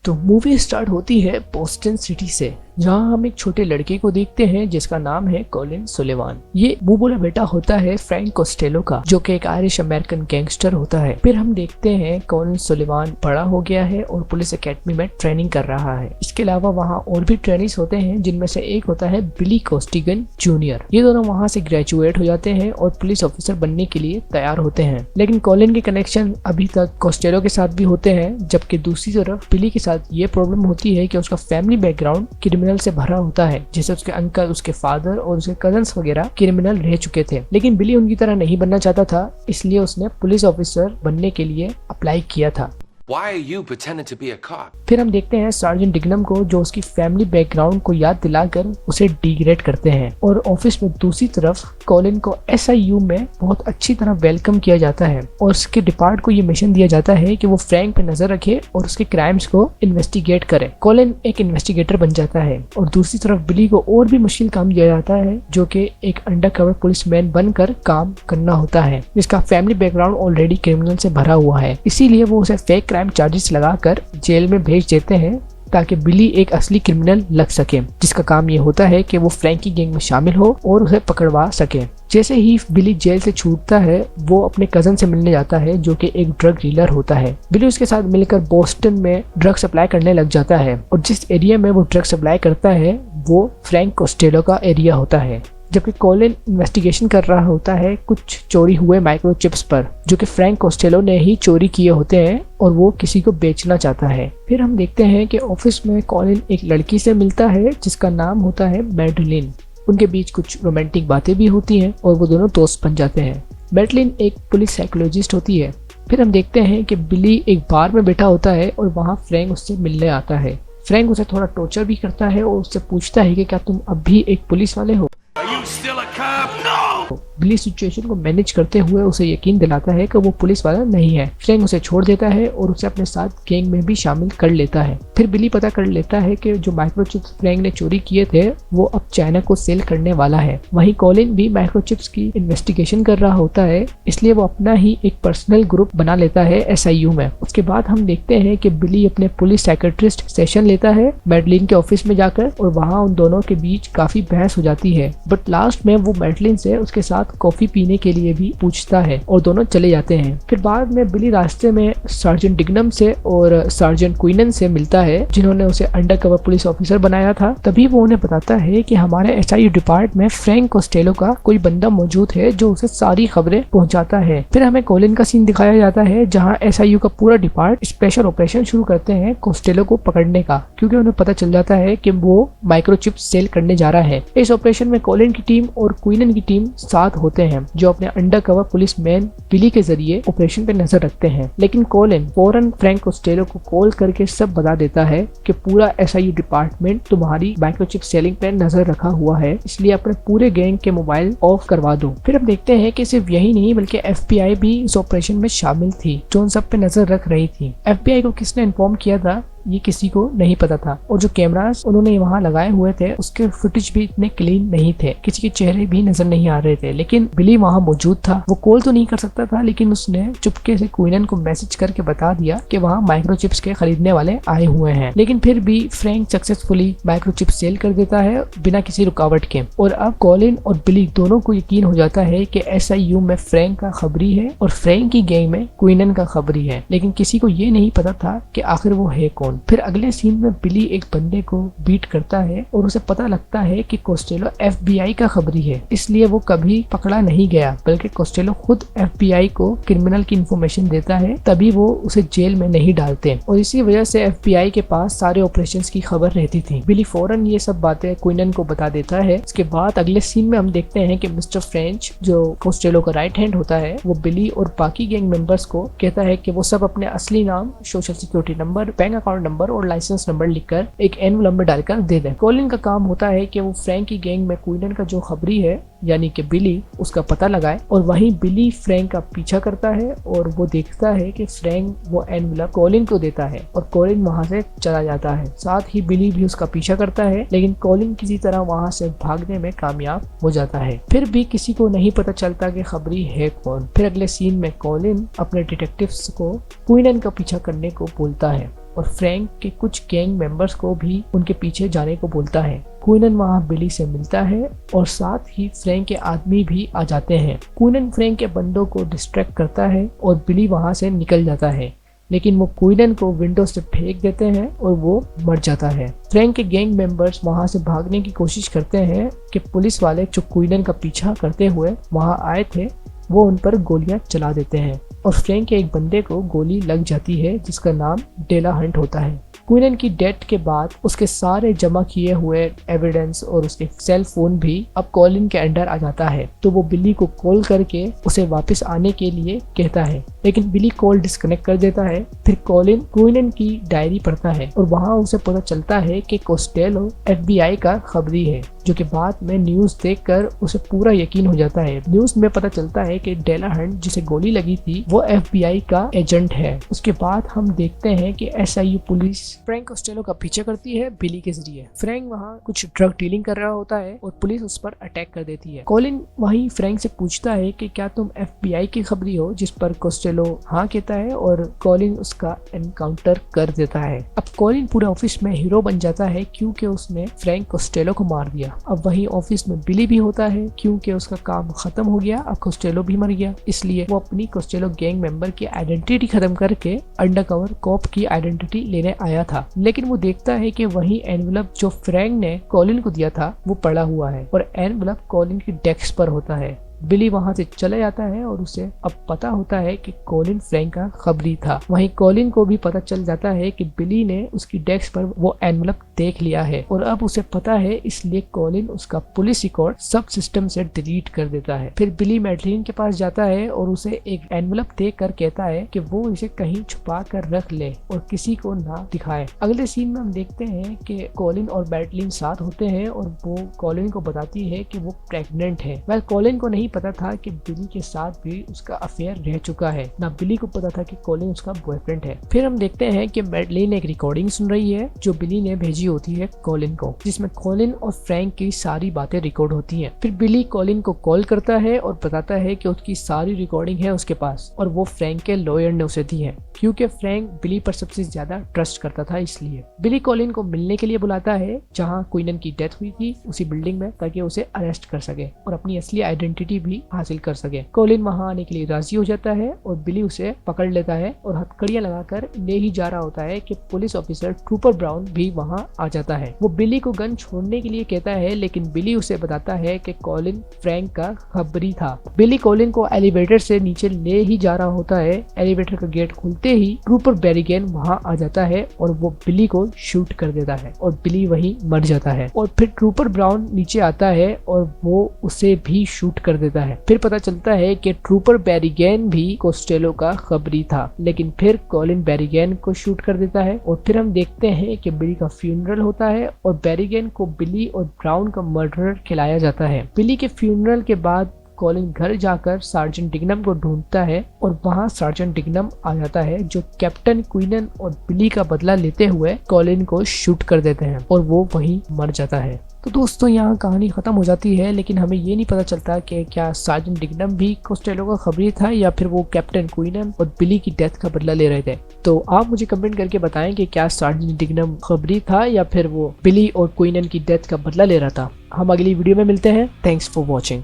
तो movie start होती है बोस्टन सिटी से, जहां हम एक छोटे लड़के को देखते हैं जिसका नाम है कॉलिन सुलेवान। ये मुंह बोला बेटा होता है फ्रैंक कोस्टेलो का, जो कि एक आयरिश अमेरिकन गैंगस्टर होता है। फिर हम देखते हैं कॉलिन सुलेवान बड़ा हो गया है और पुलिस एकेडमी में ट्रेनिंग कर रहा है। इसके अलावा वहाँ और भी ट्रेनिंग्स होते हैं, जिनमें से एक होता है बिली कोस्टिगन जूनियर। ये दोनों वहाँ से ग्रेजुएट हो जाते हैं और पुलिस ऑफिसर बनने के लिए तैयार होते हैं। लेकिन कॉलिन के कनेक्शन अभी तक कोस्टेलो के साथ भी होते हैं, जबकि दूसरी तरफ बिली के साथ ये प्रॉब्लम होती है कि उसका फैमिली बैकग्राउंड क्रिमिनल से भरा होता है, जैसे उसके अंकल, उसके फादर और उसके कजन्स वगैरह क्रिमिनल रह चुके थे। लेकिन बिली उनकी तरह नहीं बनना चाहता था, इसलिए उसने पुलिस ऑफिसर बनने के लिए अप्लाई किया था। Why are you pretending to be a cop? फिर हम देखते हैं सार्जेंट डिग्नम को, जो उसकी फैमिली बैकग्राउंड को याद दिलाकर उसे डिग्रेड करते हैं। और ऑफिस में दूसरी तरफ कॉलिन को SIU में बहुत अच्छी तरह वेलकम किया जाता है और उसके डिपार्ट को ये मिशन दिया जाता है कि वो फ्रैंक पे नजर रखे और उसके क्राइम्स को इन्वेस्टिगेट करे। कॉलिन एक इन्वेस्टिगेटर बन जाता है और दूसरी तरफ बिली को और भी मुश्किल काम दिया जाता है, जो कि एक अंडरकवर पुलिसमैन बनकर काम करना होता है, जिसका फैमिली बैकग्राउंड ऑलरेडी क्रिमिनल से भरा हुआ है। इसीलिए वो उसे फेक क्राइम चार्जेस लगाकर जेल में भेज देते हैं, ताकि बिली एक असली क्रिमिनल लग सके, जिसका काम ये होता है कि वो फ्रैंक की गैंग में शामिल हो और उसे पकड़वा सके। जैसे ही बिली जेल से छूटता है, वो अपने कजन से मिलने जाता है, जो कि एक ड्रग डीलर होता है। बिली उसके साथ मिलकर बोस्टन में ड्रग सप्लाई करने लग जाता है और जिस एरिया में वो ड्रग सप्लाई करता है वो फ्रैंक कोस्टेलो का एरिया होता है। जबकि कॉलिन इन्वेस्टिगेशन कर रहा होता है कुछ चोरी हुए माइक्रोचिप्स पर, जो कि फ्रैंक कोस्टेलो ने ही चोरी किए होते हैं और वो किसी को बेचना चाहता है। फिर हम देखते हैं कि ऑफिस में कॉलिन एक लड़की से मिलता है जिसका नाम होता है मैडलिन। उनके बीच कुछ रोमांटिक बातें भी होती हैं और वो दोनों दोस्त बन जाते हैं। मैडलिन एक पुलिस साइकोलॉजिस्ट होती है। फिर हम देखते हैं कि बिली एक बार में बैठा होता है और वहाँ फ्रैंक उससे मिलने आता है। फ्रैंक उसे थोड़ा टॉर्चर भी करता है और उससे पूछता है कि क्या तुम अब भी एक पुलिस वाले हो। बिली सिचुएशन को मैनेज करते हुए उसे यकीन दिलाता है कि वो पुलिस वाला नहीं है। फ्रैंक उसे छोड़ देता है और उसे अपने साथ गैंग में भी शामिल कर लेता है। फिर बिली पता कर लेता है कि जो माइक्रोचिप्स फ्रैंक ने चोरी किए थे वो अब चाइना को सेल करने वाला है। वहीं कॉलिन भी माइक्रोचिप्स की इन्वेस्टिगेशन कर रहा होता है, इसलिए वो अपना ही एक पर्सनल ग्रुप बना लेता है SIU में। उसके बाद हम देखते हैं कि बिली अपने पुलिस साइकेट्रिस्ट सेशन लेता है मैडलिन के ऑफिस में जाकर, और वहाँ उन दोनों के बीच काफी बहस हो जाती है। बट लास्ट में वो मैडलिन से उसके साथ कॉफी पीने के लिए भी पूछता है और दोनों चले जाते हैं। फिर बाद में बिली रास्ते में सार्जेंट डिग्नम से और सार्जेंट क्वीनन से मिलता है, जिन्होंने उसे अंडरकवर पुलिस ऑफिसर बनाया था। तभी वो उन्हें बताता है कि हमारे SIU डिपार्ट में फ्रैंक कोस्टेलो का कोई बंदा मौजूद है जो उसे सारी खबरें पहुंचाता है। फिर हमें कॉलिन का सीन दिखाया जाता है, जहां SIU का पूरा डिपार्ट स्पेशल ऑपरेशन शुरू करते हैं कोस्टेलो को पकड़ने का, क्योंकि उन्हें पता चल जाता है कि वो माइक्रोचिप सेल करने जा रहा है। इस ऑपरेशन में कॉलिन की टीम और क्वीनन की टीम साथ होते हैं, जो अपने अंडरकवर पुलिसमैन बिली के जरिए ऑपरेशन पे नजर रखते हैं। लेकिन कॉलिन फौरन फ्रैंक कोस्टेलो को कॉल करके सब बता देता है कि पूरा SIU डिपार्टमेंट तुम्हारी माइक्रोचिप सेलिंग पे नजर रखा हुआ है, इसलिए अपने पूरे गैंग के मोबाइल ऑफ करवा दो। फिर हम देखते हैं कि सिर्फ यही नहीं बल्कि FBI भी इस ऑपरेशन में शामिल थी, जो उन सब पे नजर रख रही थी। FBI को किसने इन्फॉर्म किया था ये किसी को नहीं पता था, और जो कैमरास उन्होंने वहाँ लगाए हुए थे उसके फुटेज भी इतने क्लीन नहीं थे, किसी के चेहरे भी नजर नहीं आ रहे थे। लेकिन बिली वहाँ मौजूद था। वो कॉल तो नहीं कर सकता था, लेकिन उसने चुपके से क्वीनन को मैसेज करके बता दिया कि वहाँ माइक्रोचिप्स के खरीदने वाले आए हुए हैं। लेकिन फिर भी फ्रैंक सक्सेसफुली माइक्रोचिप सेल कर देता है बिना किसी रुकावट के। और अब कॉलिन और बिली दोनों को यकीन हो जाता है कि SIU में फ्रैंक का खबरी है और फ्रैंक की गैंग में क्वीनन का खबरी है, लेकिन किसी को ये नहीं पता था कि आखिर वो है कौन। फिर अगले सीन में बिली एक बंदे को बीट करता है और उसे पता लगता है कि कोस्टेलो FBI का खबरी है, इसलिए वो कभी पकड़ा नहीं गया, बल्कि कोस्टेलो खुद FBI को क्रिमिनल की इंफॉर्मेशन देता है, तभी वो उसे जेल में नहीं डालते। और इसी वजह से FBI के पास सारे ऑपरेशंस की खबर रहती थी। बिली फौरन ये सब बातें क्वीनन को बता देता है। उसके बाद अगले सीन में हम देखते हैं कि मिस्टर फ्रेंच, जो कोस्टेलो का राइट हैंड होता है, वो बिली और बाकी गैंग मेंबर्स को कहता है कि वो सब अपने असली नाम, social security number, bank account number और लाइसेंस नंबर लिखकर एक एनवलप में डालकर दे दें। कॉलिन का काम होता है कि वो फ्रैंक की गैंग में क्वीनन का जो खबरी है यानी कि बिली, उसका पता लगाए, और वहीं बिली फ्रैंक का पीछा करता है और वो देखता है कि फ्रैंक वो एनवलप कॉलिन को देता है और कॉलिन वहां से चला जाता है। साथ ही बिली भी उसका पीछा करता है, लेकिन कॉलिन किसी तरह वहां से भागने में कामयाब हो जाता है। फिर भी किसी को नहीं पता चलता कि खबरी है कौन। फिर अगले सीन में कॉलिन अपने डिटेक्टिव्स को क्वीनन का पीछा करने को बोलता है और फ्रैंक के कुछ गैंग मेंबर्स को भी उनके पीछे जाने को बोलता है। क्विनन वहाँ बिली से मिलता है और साथ ही फ्रैंक के आदमी भी आ जाते हैं। क्विनन फ्रैंक के बंदों को डिस्ट्रैक्ट करता है और बिली वहाँ से निकल जाता है, लेकिन वो क्विनन को विंडो से फेंक देते हैं और वो मर जाता है। फ्रैंक के गैंग मेंबर्स वहां से भागने की कोशिश करते हैं कि पुलिस वाले जो क्विनन का पीछा करते हुए वहां आए थे वो उन पर गोलियां चला देते हैं और फ्रैंक के एक बंदे को गोली लग जाती है जिसका नाम डेला हंट होता है। क्विनन की डेथ के बाद उसके सारे जमा किए हुए एविडेंस और उसके सेल फोन भी अब कॉलिन के अंडर आ जाता है, तो वो बिली को कॉल करके उसे वापस आने के लिए कहता है, लेकिन बिली कॉल डिस्कनेक्ट कर देता है। फिर कॉलिन क्विनन की डायरी पढ़ता है और वहाँ उसे पता चलता है कि कोस्टेलो FBI का खबरी है, जो कि बाद में न्यूज देखकर उसे पूरा यकीन हो जाता है। न्यूज में पता चलता है कि डेला हंट जिसे गोली लगी थी वो FBI का एजेंट है। उसके बाद हम देखते हैं कि SIU पुलिस फ्रैंक कोस्टेलो का पीछा करती है बिली के जरिए। फ्रैंक वहाँ कुछ ड्रग डीलिंग कर रहा होता है और पुलिस उस पर अटैक कर देती है। कॉलिन वहीं फ्रैंक से पूछता है कि क्या तुम FBI की खबरी हो, जिस पर कोस्टेलो हाँ कहता है और कॉलिन उसका एनकाउंटर कर देता है। अब कॉलिन पूरे ऑफिस में हीरो बन जाता है क्योंकि उसने फ्रैंक कोस्टेलो को मार दिया। अब वहीं ऑफिस में बिली भी होता है क्योंकि उसका काम खत्म हो गया, अब कोस्टेलो भी मर गया, इसलिए वो अपनी कोस्टेलो गैंग मेंबर की आइडेंटिटी खत्म करके अंडरकवर कॉप की आइडेंटिटी लेने आया था। लेकिन वो देखता है कि वही एनवेलप जो फ्रैंक ने कॉलिन को दिया था वो पड़ा हुआ है और एनवेलप कॉलिन की डेस्क पर होता है। बिली वहां से चले जाता है और उसे अब पता होता है कि कॉलिन फ्रैंक का खबरी था। वहीं कॉलिन को भी पता चल जाता है कि बिली ने उसकी डेस्क पर वो एनवेलप देख लिया है और अब उसे पता है, इसलिए कॉलिन उसका पुलिस रिकॉर्ड सब सिस्टम से डिलीट कर देता है। फिर बिली मैडलिन के पास जाता है और उसे एक एनवेलप देख कर कहता है कि वो इसे कहीं छुपा कर रख ले और किसी को ना दिखाए। अगले सीन में हम देखते हैं कि कॉलिन और मैडलिन साथ होते हैं और वो कॉलिन को बताती है कि वो प्रेग्नेंट है। वह कॉलिन को नहीं पता था कि बिली के साथ भी उसका अफेयर रह चुका है, ना बिली को पता था कि कॉलिन उसका बॉयफ्रेंड है। फिर हम देखते हैं कि मैडलिन एक रिकॉर्डिंग सुन रही है जो बिली ने भेजी होती है कॉलिन को, जिसमें कॉलिन और फ्रैंक की सारी बातें रिकॉर्ड होती हैं। फिर बिली कॉलिन को कॉल करता है और बताता है कि उसकी सारी रिकॉर्डिंग है उसके पास और वो फ्रैंक के लॉयर ने उसे दी है, क्योंकि फ्रैंक बिली पर सबसे ज्यादा ट्रस्ट करता था। इसलिए बिली कॉलिन को मिलने के लिए बुलाता है जहाँ क्विनन की डेथ हुई थी उसी बिल्डिंग में, ताकि उसे अरेस्ट कर सके और अपनी असली आइडेंटिटी भी हासिल कर सके। कॉलिन वहां आने के लिए राजी हो जाता है और बिली उसे पकड़ लेता है और हथकड़ियां लगाकर ले ही जा रहा होता है कि पुलिस ऑफिसर ट्रूपर ब्राउन भी वहां आ जाता है। वो बिली को गन छोड़ने के लिए कहता है, लेकिन बिली उसे बताता है कि कॉलिन फ्रैंक का खबरी था। बिली कॉलिन को एलिवेटर से नीचे ले ही जा रहा होता है। एलिवेटर का गेट खुलते ही ट्रूपर बेरिगेन वहां आ जाता है और वो बिली को शूट कर देता है और बिली वहीं मर जाता है। और फिर ट्रूपर ब्राउन नीचे आता है और वो उसे भी शूट कर देता है। फिर पता चलता है कि ट्रूपर बेरिगेन भी कोस्टेलो का खबरी था, लेकिन फिर कॉलिन बेरिगेन को शूट कर देता है। और फिर हम देखते हैं कि बिली का फ्यूनरल होता है और बेरिगेन को बिली और ब्राउन का मर्डरर खिलाया जाता है। बिली के फ्यूनरल के बाद कॉलिन घर जाकर सार्जेंट डिग्नम को ढूंढता है और वहां सार्जेंट डिग्नम आ जाता है, जो कैप्टन क्विनन और बिली का बदला लेते हुए कॉलिन को शूट कर देते हैं और वो वहीं मर जाता है। तो दोस्तों यहाँ कहानी खत्म हो जाती है, लेकिन हमें ये नहीं पता चलता कि क्या सार्जेंट डिग्नम भी कोस्टेलो का खबरी था या फिर वो कैप्टन क्विनन और बिली की डेथ का बदला ले रहे थे। तो आप मुझे कमेंट करके बताएं कि क्या सार्जेंट डिग्नम खबरी था या फिर वो बिली और क्विनन की डेथ का बदला ले रहा था। हम अगली वीडियो में मिलते हैं। Thanks for watching.